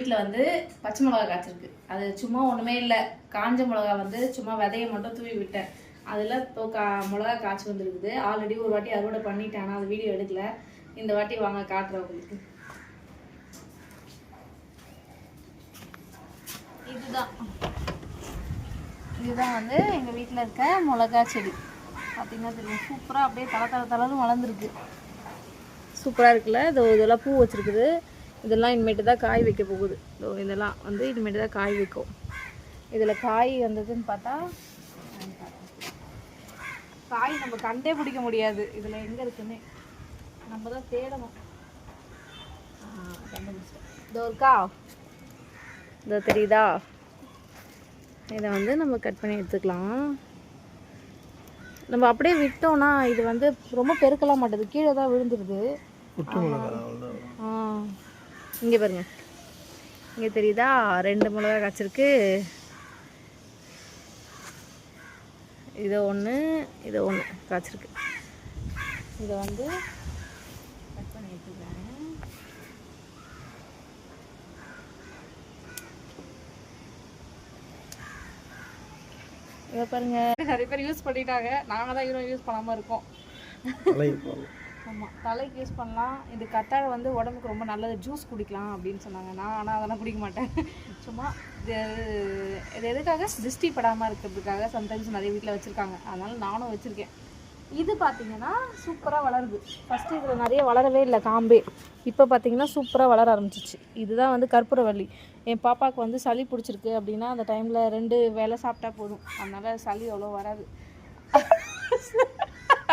வீட்டில் வந்து பச்சை மிளகா காய்ச்சிருக்கு. அது சும்மா ஒன்றுமே இல்லை, காஞ்ச மிளகா வந்து சும்மா விதையை மட்டும் தூவி விட்டேன். அதில் மிளகா காய்ச்சி வந்துருக்குது. ஆல்ரெடி ஒரு வாட்டி அறுவடை பண்ணிட்டேன், ஆனால் அது வீடியோ எடுக்கல. இந்த வாட்டி வாங்க காட்டுறேன் உங்களுக்கு. இதுதான் வந்து எங்கள் வீட்டில் இருக்க மிளகா செடி. பார்த்தீங்கன்னா தெரியும், சூப்பராக அப்படியே தளர்ந்து வளர்ந்துருக்கு. சூப்பராக இருக்குல்ல. இதெல்லாம் பூ வச்சுருக்குது. இதெல்லாம் இனிமேட்டு தான் காய் வைக்க போகுது. இதெல்லாம் வந்து இனிமேட்டு தான் காய் வைக்கும். இதில் காய் வந்ததுன்னு பார்த்தா காய் நம்ம கண்டே பிடிக்க முடியாது. இதில் எங்கே இருக்குன்னு நம்ம தான் தேடணும். கண்டுபிடிச்சிட்டேன். இதோ இருக்கா, இதோ தெரியுதா? இதை வந்து நம்ம கட் பண்ணி எடுத்துக்கலாம். நம்ம அப்படியே விட்டோம்னா இது வந்து ரொம்ப பெருக்கலாம் மாட்டேது, கீழே தான் விழுந்துருது. இங்கே பாருங்க, இங்கே தெரியுதா? 2 மிளகா காய்ச்சிருக்கு. இது ஒன்று காய்ச்சிருக்கு. இதை வந்து கட் பண்ணி எடுத்துக்கிறேன். இதை பாருங்க, நிறைய பேர் யூஸ் பண்ணிட்டாங்க. நாங்கள் தான் இன்னும் யூஸ் பண்ணாமல் இருக்கோம். ஆமாம், தலைக்கு யூஸ் பண்ணலாம். இது கத்தாழை வந்து உடம்புக்கு ரொம்ப நல்லது, ஜூஸ் குடிக்கலாம் அப்படின்னு சொன்னாங்க. ஆனால் அதெல்லாம் குடிக்க மாட்டேன். சும்மா இது எதுக்காக, திருஷ்டி படாமல் இருக்கிறதுக்காக சம்டைம்ஸ் நிறைய வீட்டில் வச்சுருக்காங்க. அதனால் நானும் வச்சுருக்கேன். இது பார்த்திங்கன்னா சூப்பராக வளருது. ஃபஸ்ட்டு இதில் நிறைய வளரவே இல்லை காம்பே. இப்போ பார்த்திங்கன்னா சூப்பராக வளர ஆரம்பிச்சிச்சு. இதுதான் வந்து கற்பூரவள்ளி. என் பாப்பாவுக்கு வந்து சளி பிடிச்சிருக்கு அப்படின்னா அந்த டைமில் 2 வேளை சாப்பிட்டா போதும். அதனால் சளி அவ்வளோ வராது.